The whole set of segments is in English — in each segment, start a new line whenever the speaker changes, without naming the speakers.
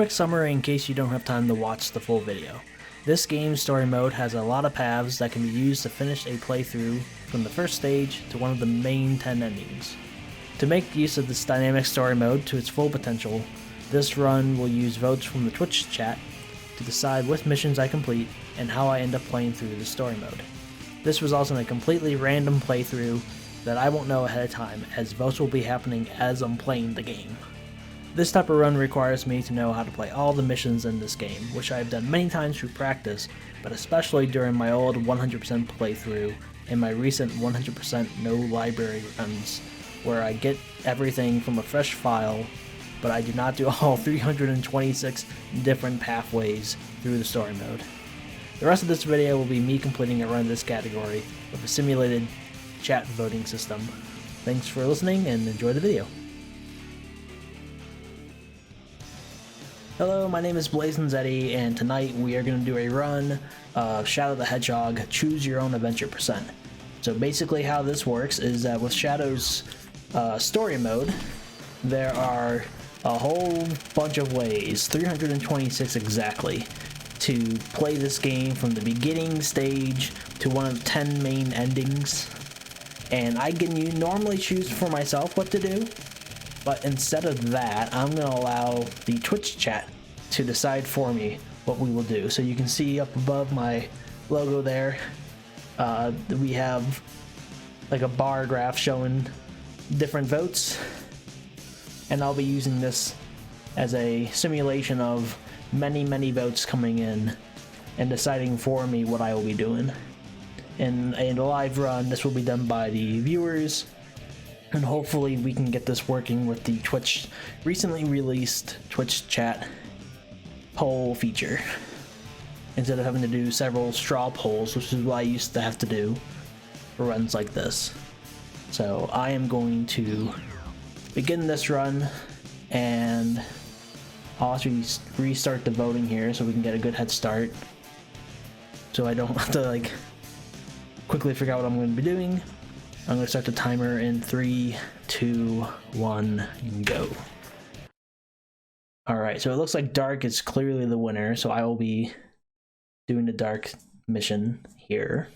quick summary in case you don't have time to watch the full video. This game's story mode has a lot of paths that can be used to finish a playthrough from the first stage to one of the main 10 endings. To make use of this dynamic story mode to its full potential, this run will use votes from the Twitch chat to decide what missions I complete and how I end up playing through the story mode. This results in a completely random playthrough that I won't know ahead of time, as votes will be happening as I'm playing the game. This type of run requires me to know how to play all the missions in this game, which I have done many times through practice, but especially during my old 100% playthrough and my recent 100% no library runs, where I get everything from a fresh file, but I do not do all 326 different pathways through the story mode. The rest of this video will be me completing a run in this category with a simulated chat voting system. Thanks for listening and enjoy the video. Hello, my name is BlazinZeddy, and tonight we are going to do a run of Shadow the Hedgehog Choose Your Own Adventure %. So basically how this works is that with Shadow's story mode, there are a whole bunch of ways, 326 exactly, to play this game from the beginning stage to one of 10 main endings. And I can normally choose for myself what to do, but instead of that, I'm going to allow the Twitch chat to decide for me what we will do. So you can see up above my logo there, we have like a bar graph showing different votes, and I'll be using this as a simulation of many votes coming in and deciding for me what I will be doing. In a live run, this will be done by the viewers, and hopefully we can get this working with the Twitch recently released Twitch chat poll feature, instead of having to do several straw polls, which is what I used to have to do for runs like this. So I am going to begin this run, and I'll actually restart the voting here so we can get a good head start, so I don't have to quickly figure out what I'm going to be doing. I'm going to start the timer in 3, 2, 1, go. Alright, so it looks like Dark is clearly the winner, so I will be doing the Dark mission here.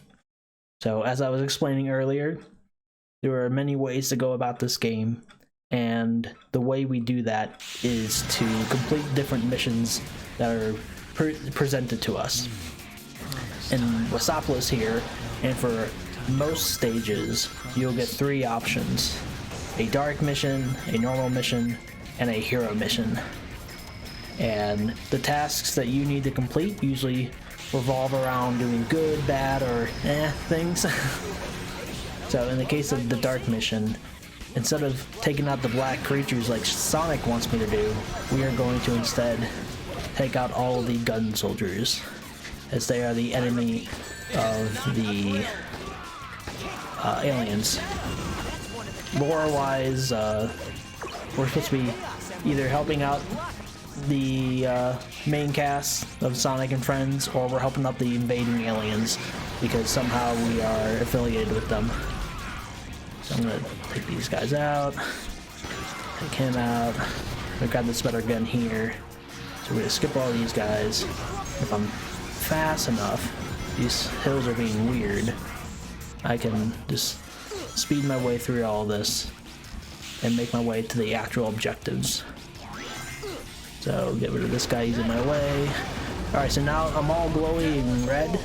So as I was explaining earlier, there are many ways to go about this game, and the way we do that is to complete different missions that are presented to us. In Wasopolis here, and for most stages, you'll get 3 options: a dark mission, a normal mission, and a hero mission. And the tasks that you need to complete usually revolve around doing good, bad, or things. So in the case of the dark mission, instead of taking out the black creatures like Sonic wants me to do, we are going to instead take out all the gun soldiers, as they are the enemy of the aliens. Lore-wise, we're supposed to be either helping out the main cast of Sonic and Friends, or we're helping out the invading aliens, because somehow we are affiliated with them. So I'm gonna take these guys out, take him out. We've got this better gun here, so we're gonna skip all these guys. If I'm fast enough, these hills are being weird, I can just speed my way through all this and make my way to the actual objectives. So get rid of this guy, he's in my way. Alright, so now I'm all glowy and red.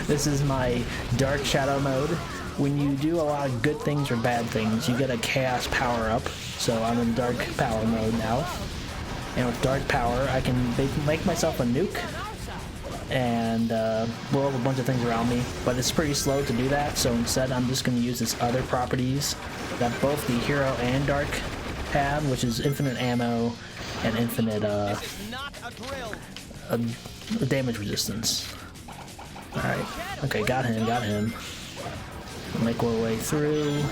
This is my Dark Shadow mode. When you do a lot of good things or bad things, you get a chaos power up. So I'm in Dark Power mode now. And with Dark Power, I can make myself a nuke and blow up a bunch of things around me, but it's pretty slow to do that, so instead I'm just going to use this other properties that both the hero and dark have, which is infinite ammo and infinite damage resistance. Alright, okay, got him. Make our way through.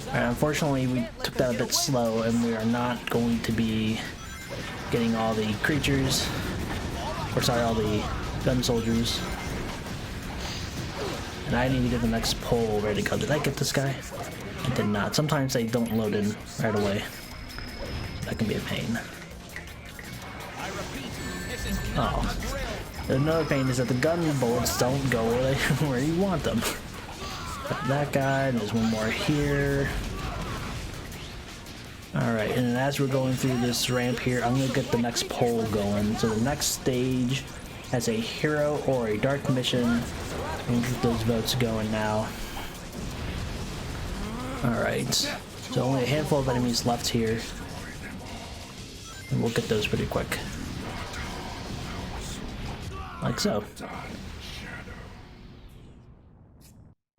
Alright, unfortunately we took that a bit slow, and we are not going to be getting all the creatures, or sorry, all the gun soldiers. And I need to get the next pole ready to go. Did I get this guy? I did not. Sometimes they don't load in right away. That can be a pain. Oh. Another pain is that the gun bullets don't go where you want them. Got that guy, there's one more here. Alright, and as we're going through this ramp here, I'm gonna get the next poll going. So the next stage has a hero or a dark mission. I'm gonna get those votes going now. Alright, so only a handful of enemies left here. And we'll get those pretty quick. Like so.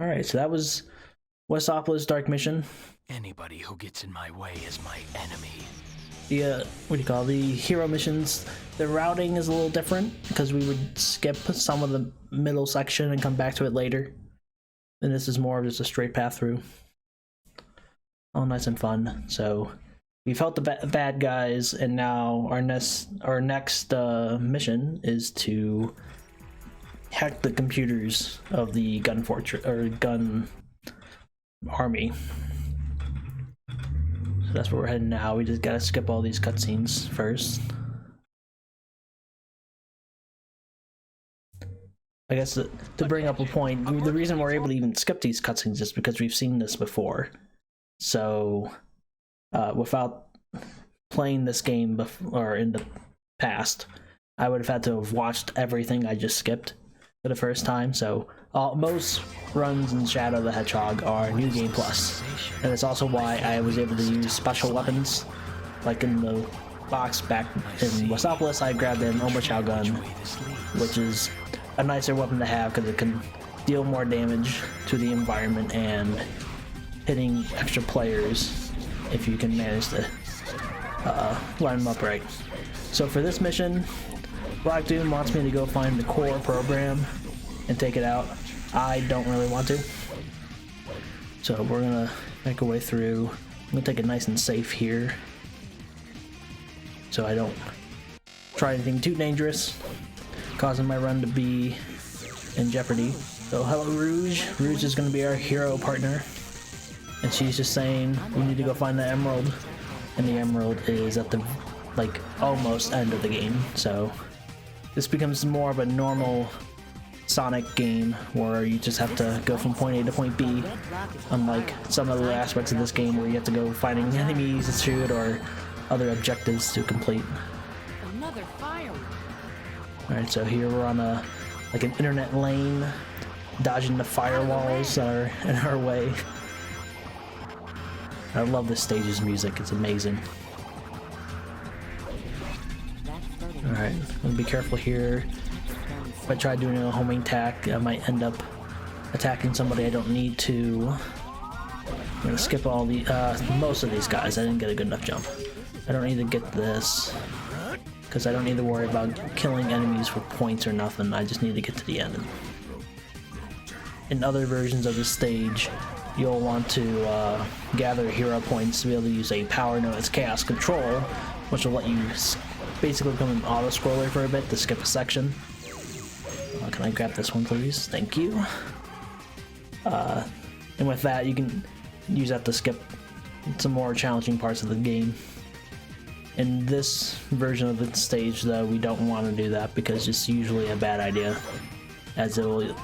Alright, so that was Westopolis Dark Mission.
Anybody who gets in my way is my enemy.
The, the hero missions, the routing is a little different because we would skip some of the middle section and come back to it later. And this is more of just a straight path through. All nice and fun. So we've helped the bad guys, and now our next mission is to hack the computers of the gun fortress or gun army. So that's where we're heading now. We just gotta skip all these cutscenes first. I guess to bring up a point, the reason we're able to even skip these cutscenes is because we've seen this before. So without playing this game or in the past, I would have had to have watched everything I just skipped for the first time. So most runs in Shadow the Hedgehog are New Game Plus, and it's also why I was able to use special weapons. Like in the box back in Westopolis, I grabbed an Omochao gun, which is a nicer weapon to have because it can deal more damage to the environment and hitting extra players if you can manage to line them up right. So for this mission, Black Doom wants me to go find the core program and take it out. I don't really want to. So we're gonna make our way through. I'm gonna take it nice and safe here, so I don't try anything too dangerous, causing my run to be in jeopardy. So hello Rouge. Rouge is gonna be our hero partner, and she's just saying we need to go find the emerald, and the emerald is at the almost end of the game. So this becomes more of a normal Sonic game where you just have to go from point A to point B, unlike some other aspects of this game where you have to go finding enemies to shoot or other objectives to complete.
Another firework.
Alright, so here we're on an internet lane, dodging the firewalls that are in our way. I love this stage's music, it's amazing. Alright, I'm gonna be careful here. If I try doing a homing attack, I might end up attacking somebody I don't need to. I'm gonna skip all the most of these guys. I didn't get a good enough jump. I don't need to get this because I don't need to worry about killing enemies for points or nothing. I just need to get to the end. In other versions of the stage, you'll want to gather hero points to be able to use a power known as Chaos Control, which will let you basically become an auto-scroller for a bit to skip a section. Can I grab this one, please? Thank you. And with that, you can use that to skip some more challenging parts of the game. In this version of the stage, though, we don't want to do that because it's usually a bad idea, as it will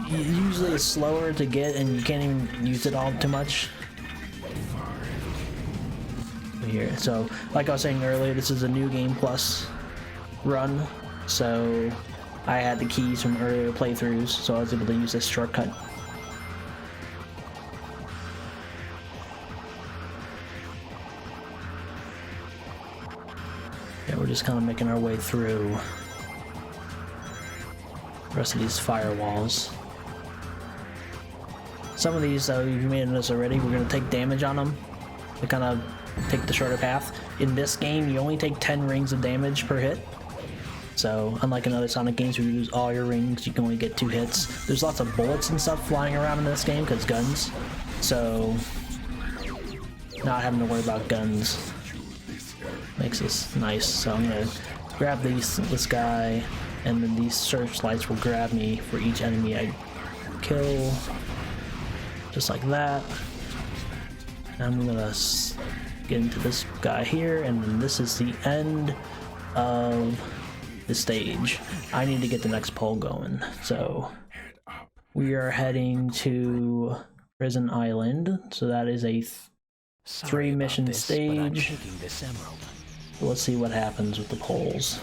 usually is slower to get and you can't even use it all too much. Here, so like I was saying earlier, this is a New Game Plus run, so I had the keys from earlier playthroughs, so I was able to use this shortcut. Yeah, we're just kind of making our way through the rest of these firewalls. Some of these, though, you may have noticed already, we're going to take damage on them to kind of take the shorter path. In this game, you only take 10 rings of damage per hit. So, unlike in other Sonic games where you lose all your rings, you can only get 2 hits. There's lots of bullets and stuff flying around in this game because guns. So, not having to worry about guns makes this nice. So I'm gonna grab this guy, and then these searchlights will grab me for each enemy I kill, just like that. And I'm gonna get into this guy here, and then this is the end of the stage. I need to get the next poll going, so we are heading to Prison Island. So that is a three mission stage. Let's see what happens with the polls.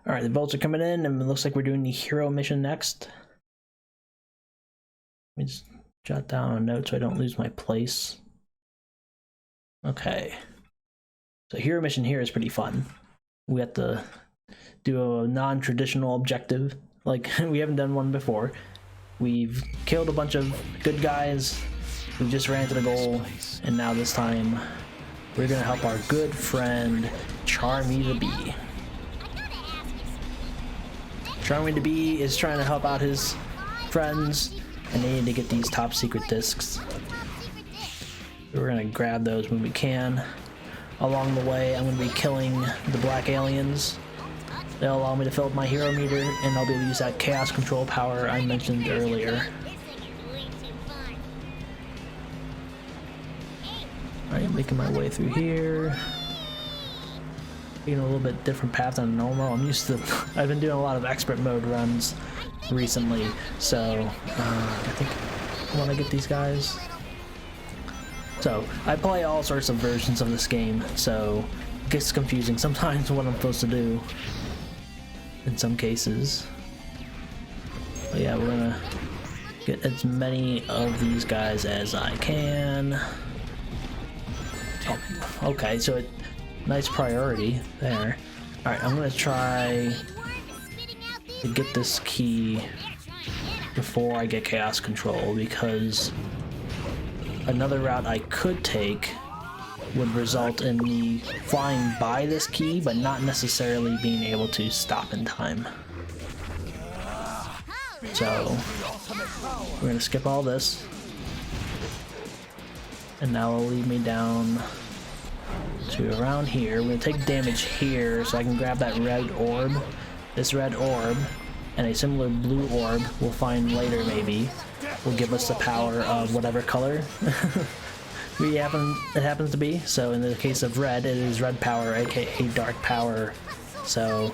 Alright, the votes are coming in, and it looks like we're doing the hero mission next. Let me just jot down a note so I don't lose my place. Okay. So hero mission here is pretty fun. We have to do a non-traditional objective. Like, we haven't done one before. We've killed a bunch of good guys. We just ran to the goal, and now this time we're gonna help our good friend Charmy the Bee. Charmy the Bee is trying to help out his friends, and they need to get these top secret discs. We're gonna grab those when we can. Along the way, I'm gonna be killing the black aliens. They'll allow me to fill up my hero meter, and I'll be able to use that chaos control power I mentioned earlier. Alright, making my way through here. Taking a little bit different path than normal. I've been doing a lot of expert mode runs recently, so I think I want to get these guys. So I play all sorts of versions of this game, so it gets confusing sometimes what I'm supposed to do in some cases. But yeah, we're gonna get as many of these guys as I can. Oh, okay, so nice priority there. Alright, I'm gonna try to get this key before I get chaos control, because another route I could take would result in me flying by this key but not necessarily being able to stop in time. So we're gonna skip all this, and now it'll lead me down to around here. We're gonna take damage here so I can grab that red orb. This red orb and a similar blue orb we'll find later maybe will give us the power of whatever color it happens to be. So in the case of red, it is red power, aka dark power. So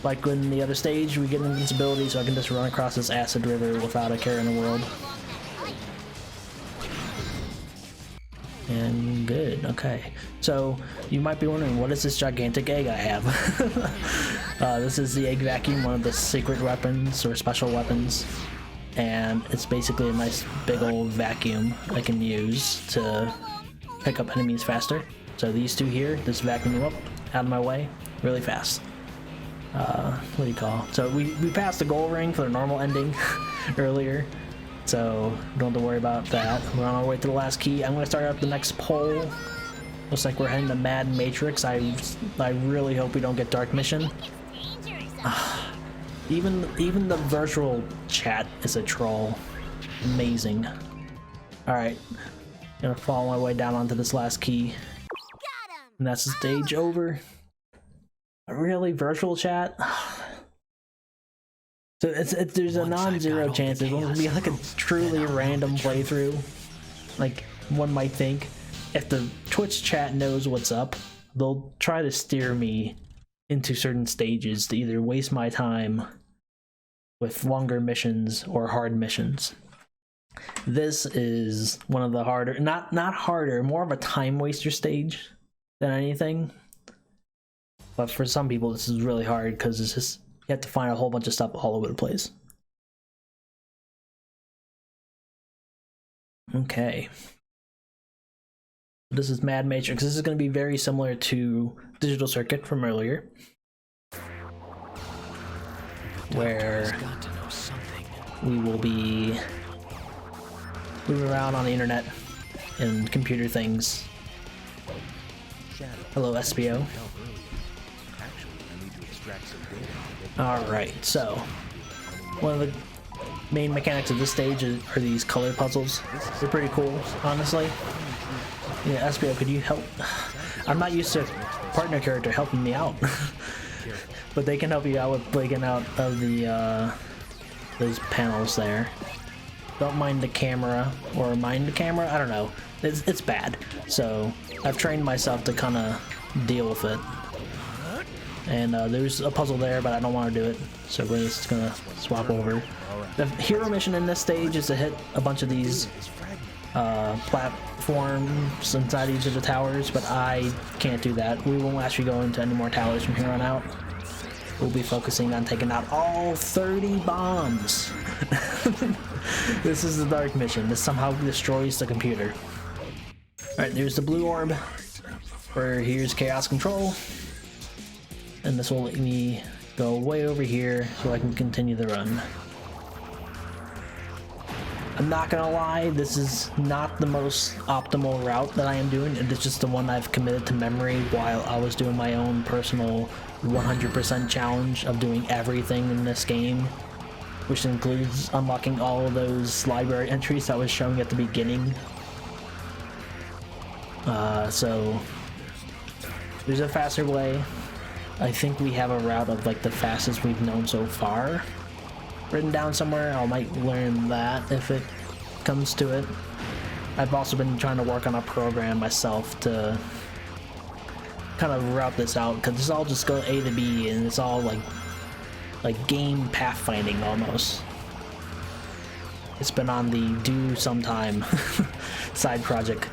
like in the other stage, we get invincibility, so I can just run across this acid river without a care in the world. And good, okay. So you might be wondering, what is this gigantic egg I have? This is the egg vacuum, one of the secret weapons or special weapons. And it's basically a nice big old vacuum I can use to pick up enemies faster. So these two here, just vacuum them up out of my way really fast. What do you call? So we passed the goal ring for the normal ending earlier, so don't have to worry about that. We're on our way to the last key. I'm gonna start up the next poll. Looks like we're heading to Mad Matrix. I really hope we don't get Dark Mission. Even the virtual chat is a troll. Amazing. Alright. Gonna follow my way down onto this last key. And that's the stage over. Really? Virtual chat? So there's a non-zero chance it's going to be like a truly random playthrough. Like one might think. If the Twitch chat knows what's up, they'll try to steer me into certain stages to either waste my time with longer missions or hard missions. This is one of the harder, not harder, more of a time waster stage than anything. But for some people this is really hard because it's just, you have to find a whole bunch of stuff all over the place. Okay. This is Mad Matrix. This is going to be very similar to Digital Circuit from earlier, where we will be moving around on the internet and computer things. Hello, SPO. Alright, so one of the main mechanics of this stage are these color puzzles. They're pretty cool, honestly. Yeah, SBO, could you help? I'm not used to partner character helping me out. But they can help you out with breaking out of the, those panels there. Don't mind the camera, or mind the camera, I don't know. It's bad. So, I've trained myself to kind of deal with it. And there's a puzzle there, but I don't want to do it. So we're just gonna swap over. The hero mission in this stage is to hit a bunch of these platforms inside each of the towers, but I can't do that. We won't actually go into any more towers from here on out. We'll be focusing on taking out all 30 bombs. This is the dark mission. This somehow destroys the computer. Alright, there's the blue orb, where here's chaos control. And this will let me go way over here so I can continue the run. I'm not gonna lie, this is not the most optimal route that I am doing. It's just the one I've committed to memory while I was doing my own personal 100% challenge of doing everything in this game, which includes unlocking all of those library entries that was showing at the beginning. So there's a faster way. I think we have a route of like the fastest we've known so far written down somewhere. I might learn that if it comes to it. I've also been trying to work on a program myself to kind of route this out, because it's all just go A to B and it's all like game pathfinding almost. It's been on the do sometime side project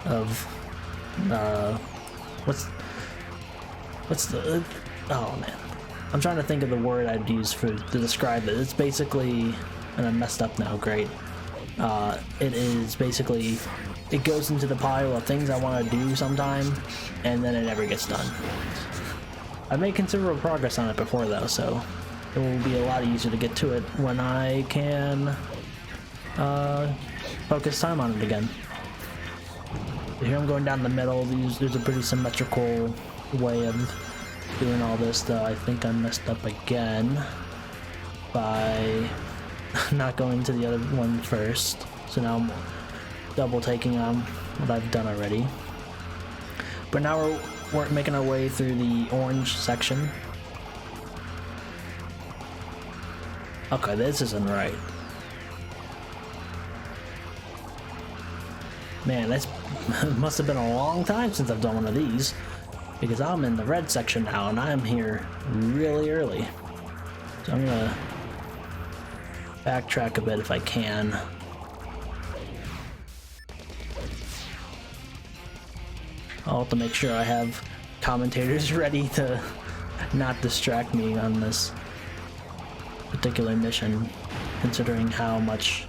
of what's the oh man, I'm trying to think of the word I'd use to describe it. It's basically, and I messed up now, great. It is basically, it goes into the pile of things I want to do sometime, and then it never gets done. I've made considerable progress on it before though, so it will be a lot easier to get to it when I can focus time on it again. Here I'm going down the middle. There's a pretty symmetrical way of doing all this, though I think I messed up again by not going to the other one first. So now I'm double taking on what I've done already. But now we're making our way through the orange section. Okay, this isn't right. Man, that's must have been a long time since I've done one of these, because I'm in the red section now and I'm here really early. So I'm gonna backtrack a bit if I can. I'll have to make sure I have commentators ready to not distract me on this particular mission, considering how much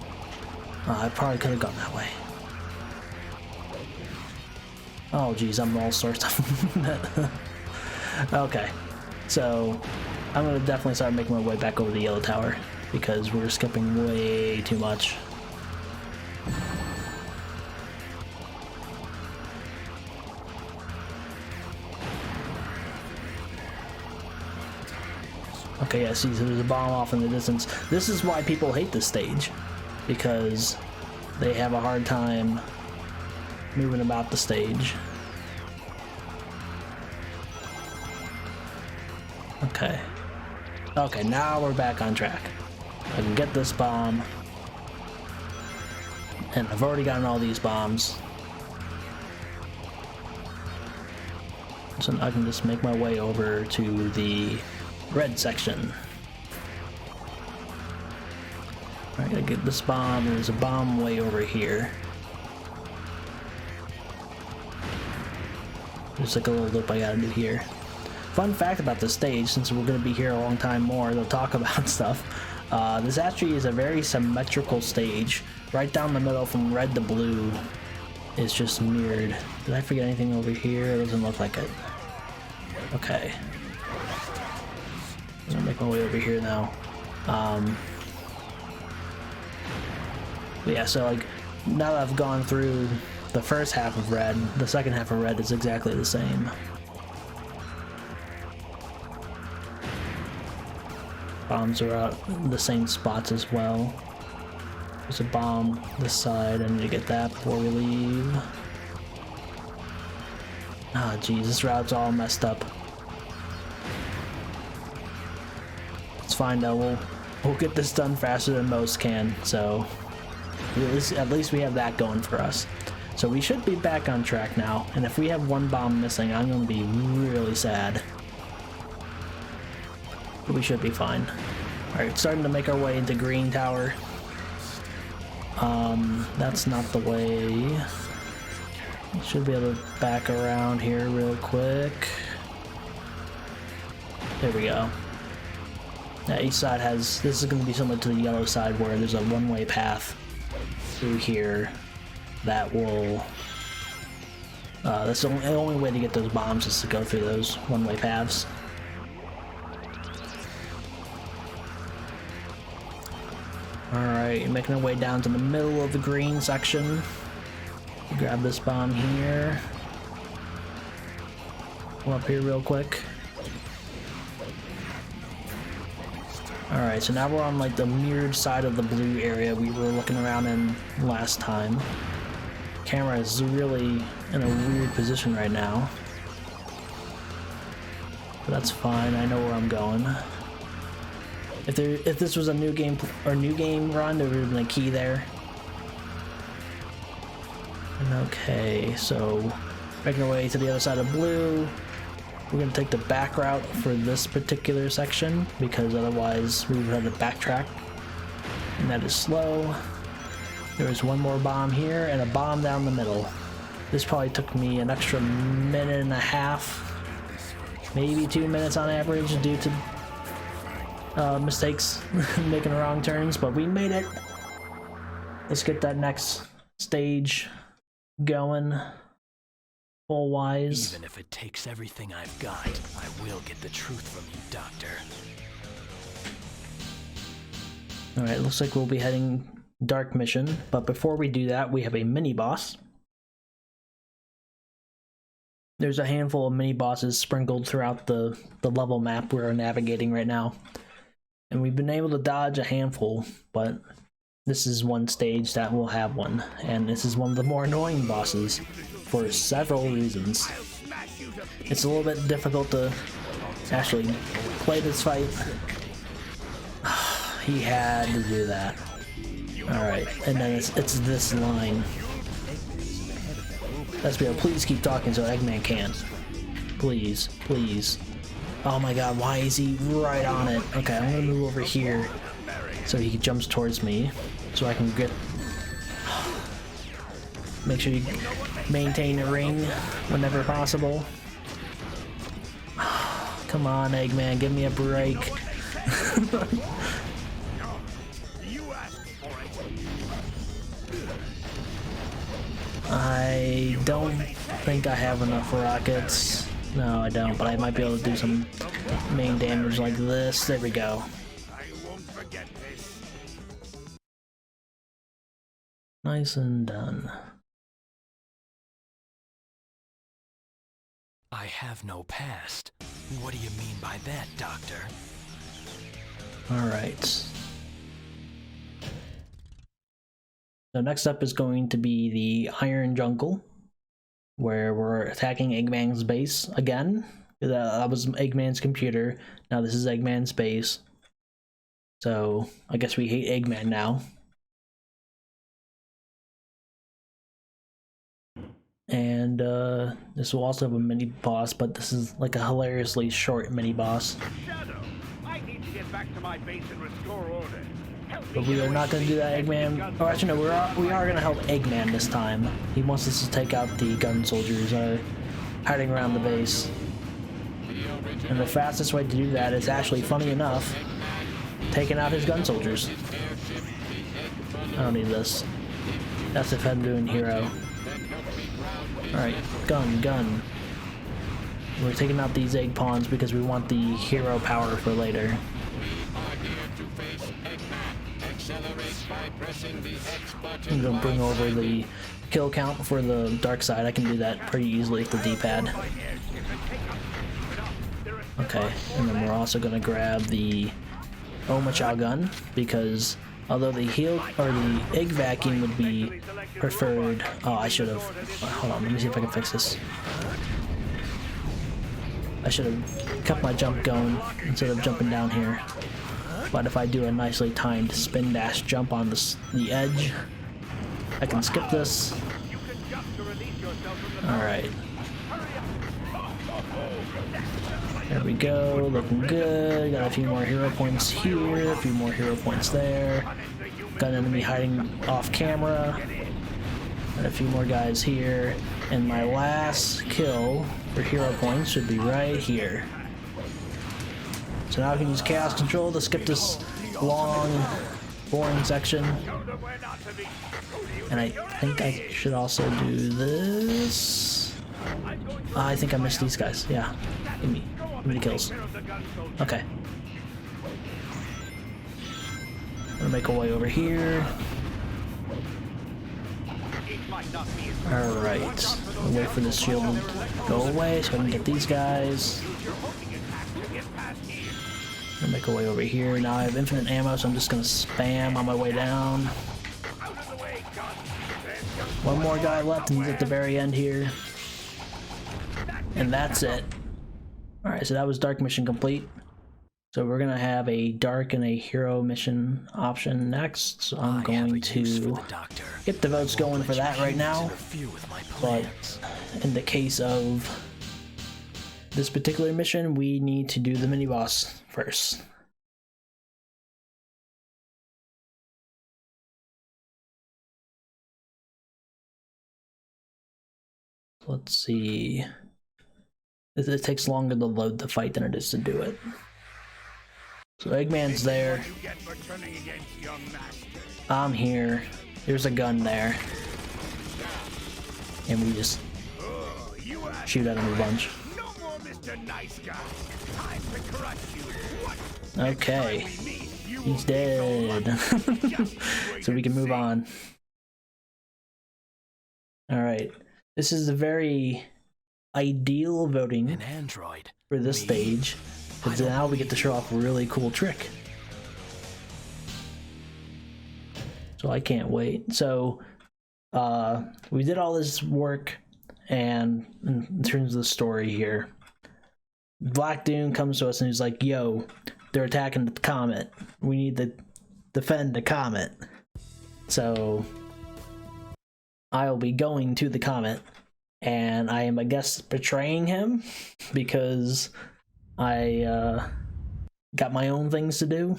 I probably could have gone that way. Oh geez, I'm all sorts of okay, so I'm gonna definitely start making my way back over the yellow tower, because we're skipping way too much. Okay, yeah, see, so there's a bomb off in the distance. This is why people hate this stage, because they have a hard time moving about the stage. Okay. Okay, now we're back on track. I can get this bomb. And I've already gotten all these bombs. So I can just make my way over to the red section. I gotta get this bomb. There's a bomb way over here. There's like a little loop I gotta do here. Fun fact about this stage, since we're gonna be here a long time more to talk about stuff, this actually is a very symmetrical stage. Right down the middle from red to blue is just mirrored. Did I forget anything over here? It doesn't look like it. Okay. I'm gonna make my way over here now. But yeah, so like, now that I've gone through the first half of red, the second half of red is exactly the same. Bombs are out in the same spots as well. There's a bomb this side. I need to get that before we leave. Ah, geez, this route's all messed up. It's fine though. We'll get this done faster than most can. So at least we have that going for us. So we should be back on track now. And if we have one bomb missing, I'm gonna be really sad. But we should be fine. All right, starting to make our way into Green Tower. That's not the way. Should be able to back around here real quick. There we go. Now each side has, this is going to be similar to the yellow side where there's a one-way path through here that will, that's the only way to get those bombs is to go through those one-way paths. Alright, making our way down to the middle of the green section. Grab this bomb here. Come up here real quick. Alright, so now we're on like the mirrored side of the blue area we were looking around in last time. Camera is really in a weird position right now. But that's fine, I know where I'm going. If this was a new game run, there would have been a key there. Okay, so making our way to the other side of blue. We're gonna take the back route for this particular section because otherwise we would have to backtrack, and that is slow. There is one more bomb here and a bomb down the middle. This probably took me an extra minute and a half, maybe 2 minutes on average due to mistakes, making wrong turns, but we made it. Let's get that next stage going full wise.
Even if it takes everything I've got, I will get the truth from you, Doctor.
Alright, looks like we'll be heading dark mission, but before we do that, we have a mini boss. There's a handful of mini bosses sprinkled throughout the level map we're navigating right now. And we've been able to dodge a handful, but this is one stage that will have one. And this is one of the more annoying bosses for several reasons. It's a little bit difficult to actually play this fight. He had to do that. Alright, and then it's this line. SBO, please keep talking so Eggman can. Please, please. Oh my god, why is he right on it? Okay, I'm gonna move over here so he jumps towards me so I can get... Make sure you maintain the ring whenever possible. Come on, Eggman, give me a break. I don't think I have enough rockets. No, I don't, but I might be able to do some main damage like this. There we go. Nice and done.
I have no past. What do you mean by that, Doctor?
Alright. So next up is going to be the Iron Jungle, where we're attacking Eggman's base again. That was Eggman's computer. Now this is Eggman's base. So I guess we hate Eggman now. And this will also have a mini boss, but this is like a hilariously short mini boss.
Shadow, I need to get back to my base and restore order.
But we are not going to do that, Eggman. Oh, actually, no, we are going to help Eggman this time. He wants us to take out the gun soldiers hiding around the base. And the fastest way to do that is actually, funny enough, taking out his gun soldiers. I don't need this. That's if I'm doing hero. Alright, gun. We're taking out these egg pawns because we want the hero power for later. I'm gonna bring over the kill count for the dark side. I can do that pretty easily with the D-pad. Okay, and then we're also gonna grab the Omachow gun because although the heal or the egg vacuum would be preferred. Oh, I should have. Hold on, let me see if I can fix this. I should have kept my jump going instead of jumping down here. But if I do a nicely timed spin dash jump on the edge, I can skip this. Alright. There we go, looking good. Got a few more hero points here, a few more hero points there. Got an enemy hiding off camera. And a few more guys here. And my last kill for hero points should be right here. So now I can use chaos control to skip this long, boring section. And I think I should also do this. I think I missed these guys. Yeah, give me the kills. Okay. I'm gonna make a way over here. Alright. Wait for this shield to go away so I can get these guys. I'm gonna make a way over here. Now I have infinite ammo, so I'm just gonna spam on my way down. One more guy left, and he's at the very end here. And that's it. Alright, so that was Dark Mission complete. So we're gonna have a Dark and a Hero mission option next. So I'm going to get the votes going for that right now. But in the case of this particular mission, we need to do the mini-boss first. Let's see. It takes longer to load the fight than it is to do it. So Eggman's there. I'm here. There's a gun there. And we just shoot at him a bunch. Okay. He's dead. So we can move on. Alright. This is a very ideal voting for this stage, because now we get to show off a really cool trick. So I can't wait. So we did all this work, and in terms of the story here, Black Dune comes to us and he's like, yo, they're attacking the Comet. We need to defend the Comet. So I'll be going to the Comet, and I am, I guess, betraying him because I got my own things to do.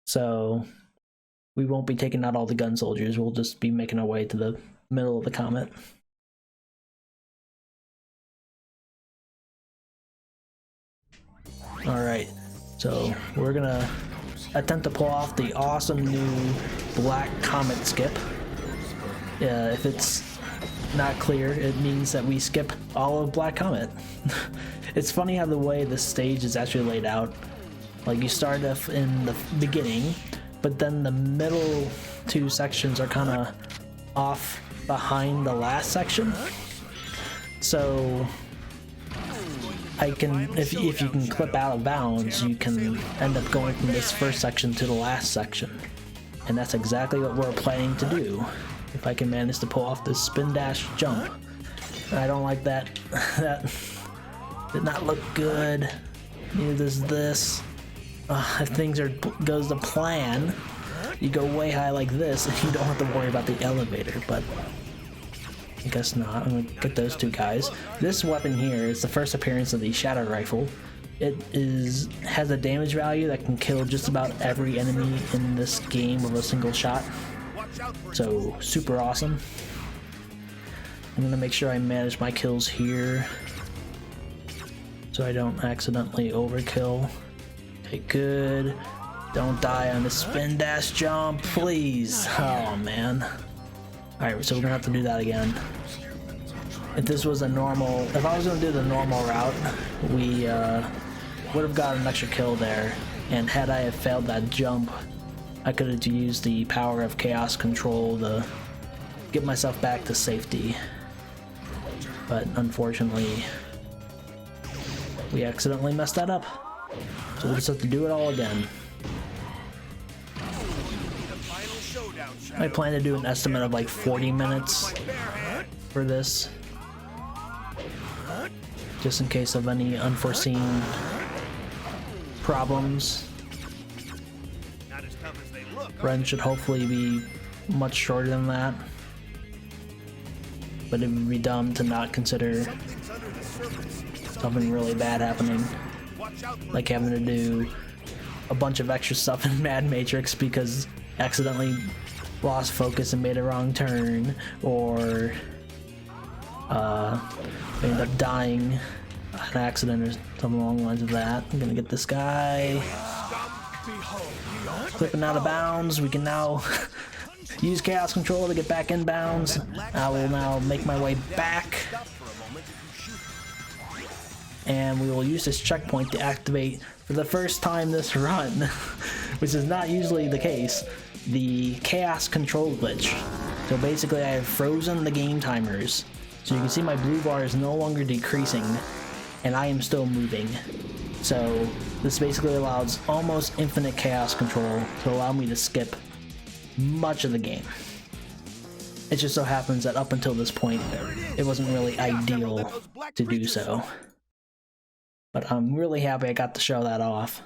So we won't be taking out all the gun soldiers. We'll just be making our way to the middle of the Comet. Alright, so we're gonna attempt to pull off the awesome new Black Comet skip. If it's not clear, it means that we skip all of Black Comet. It's funny how the way the stage is actually laid out. Like, you start off in the beginning, but then the middle two sections are kind of off behind the last section. So I can, if you can clip out of bounds, you can end up going from this first section to the last section. And that's exactly what we're planning to do. If I can manage to pull off this spin dash jump. I don't like that. That did not look good. Neither does this. If things goes to plan, you go way high like this and you don't have to worry about the elevator, but I guess not. I'm gonna get those two guys. This weapon here is the first appearance of the Shadow Rifle. It has a damage value that can kill just about every enemy in this game with a single shot. So, super awesome. I'm gonna make sure I manage my kills here so I don't accidentally overkill. Okay, good. Don't die on the spin dash jump, please. Oh man. Alright, so we're gonna have to do that again. If this was a normal, if I was gonna do the normal route, we would have got an extra kill there. And had I have failed that jump, I could have used the power of chaos control to get myself back to safety. But unfortunately, we accidentally messed that up. So we'll just have to do it all again. I plan to do an estimate of like 40 minutes for this. just in case of any unforeseen problems.
Not as tough as they look.
Run should hopefully be much shorter than that, but it would be dumb to not consider something really bad happening, like having to do a bunch of extra stuff in Mad Matrix because accidentally lost focus and made a wrong turn, or end up dying an accident or something along the lines of that. I'm gonna get this guy flipping out of bounds. We can now use chaos control to get back in bounds. I will now make my way back, and we will use this checkpoint to activate for the first time this run, which is not usually the case, the chaos control glitch. So basically I have frozen the game timers, so you can see my blue bar is no longer decreasing and I am still moving. So this basically allows almost infinite chaos control to allow me to skip much of the game. It just so happens that up until this point it wasn't really ideal to do so, but I'm really happy I got to show that off.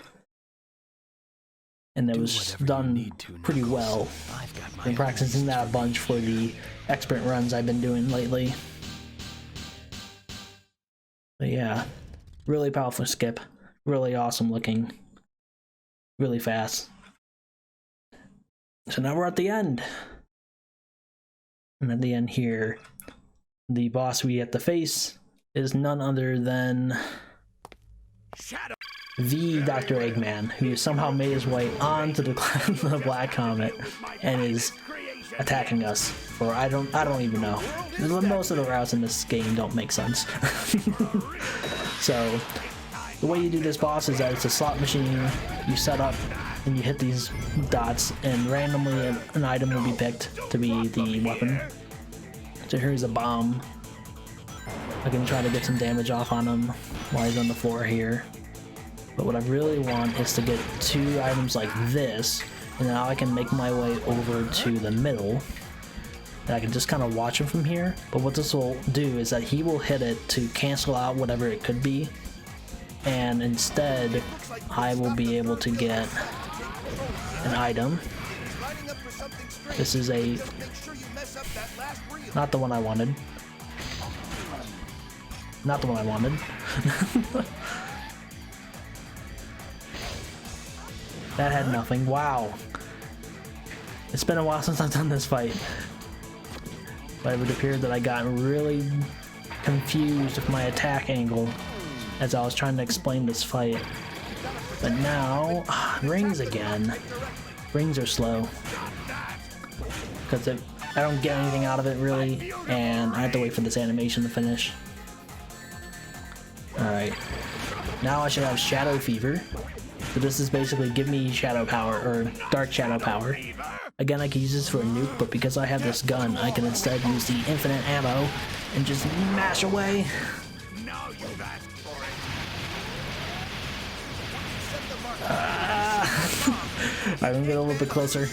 And it was done pretty well. I've been practicing that a bunch for the expert runs I've been doing lately. But yeah, really powerful skip, really awesome looking, really fast. So now we're at the end. And at the end here, the boss we have to face is none other than the Dr. Eggman, who somehow made his way onto the Black Comet and is attacking us for I don't even know. Most of the routes in this game don't make sense. So the way you do this boss is that it's a slot machine. You set up and you hit these dots, and randomly an item will be picked to be the weapon. So here's a bomb. I can try to get some damage off on him while he's on the floor here. But what I really want is to get two items like this, and now I can make my way over to the middle. And I can just kind of watch him from here. But what this will do is that he will hit it to cancel out whatever it could be, and instead I will be able to get an item. This is a not the one I wanted. Not the one I wanted. That had nothing. Wow. It's been a while since I've done this fight. But it would appear that I got really confused with my attack angle as I was trying to explain this fight. But now, rings again. Rings are slow. Because I don't get anything out of it really, and I have to wait for this animation to finish. Alright. Now I should have Shadow Fever. So this is basically give me shadow power, or dark shadow power. Again, I could use this for a nuke, but because I have this gun, I can instead use the infinite ammo and just mash away. I'm gonna get a little bit closer.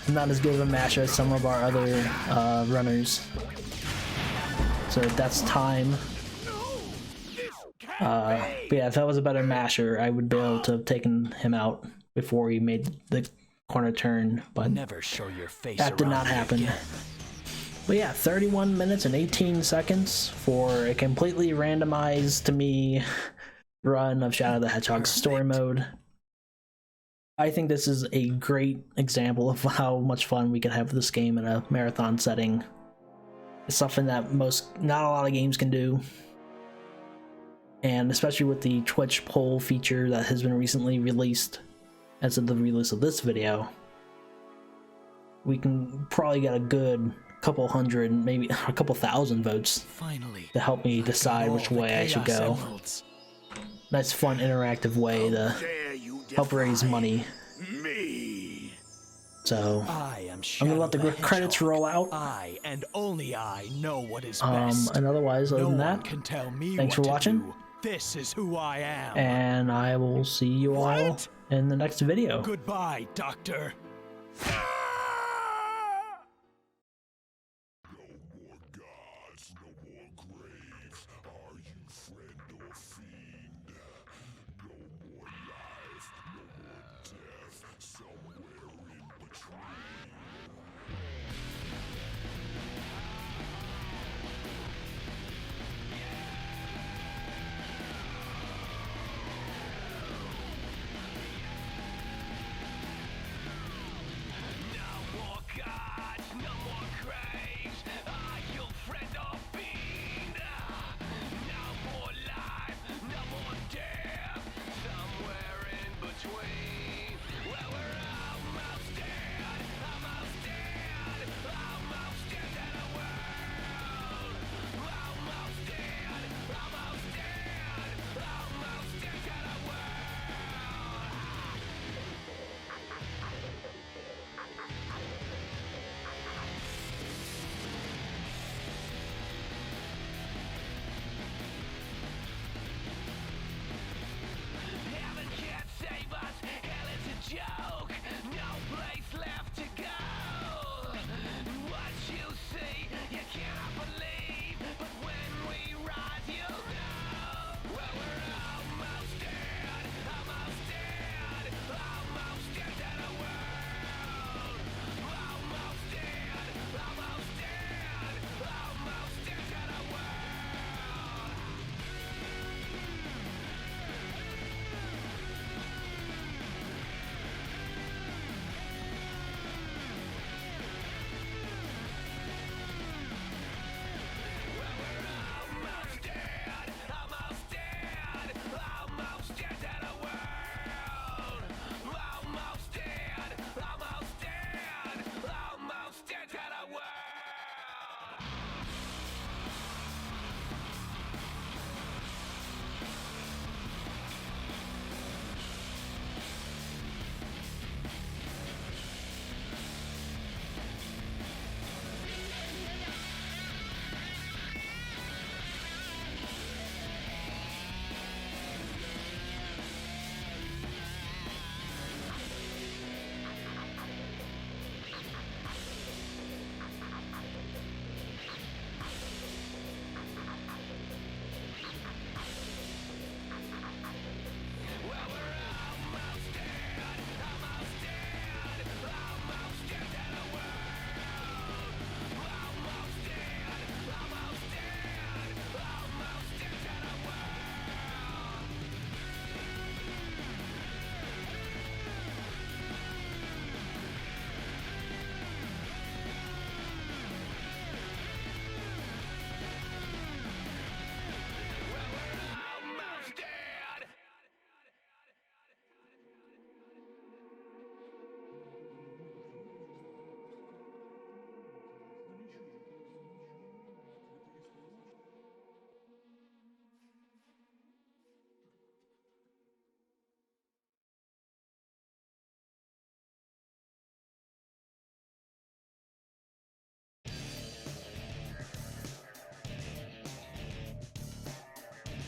I'm not as good of a masher as some of our other runners. So that's time. But yeah, if I was a better masher, I would be able to have taken him out before he made the corner turn, but
Never show your face
that did not
around me
happen.
again.
But yeah, 31 minutes and 18 seconds for a completely randomized to me run of Shadow the Hedgehog story mode. I think this is a great example of how much fun we can have with this game in a marathon setting. It's something that not a lot of games can do. And especially with the Twitch poll feature that has been recently released as of the release of this video, we can probably get a good couple hundred, maybe a couple thousand votes
Finally,
to help me decide which way I should go. Nice fun interactive way to help raise money. So I'm gonna let the credits roll out.
I and only I know what is best.
And otherwise, other than that,
can tell me
thanks for watching.
Do. This is who I am.
And I will see you all in the next video.
Goodbye, Doctor.
No more gods, no more graves. Are you friend or fear.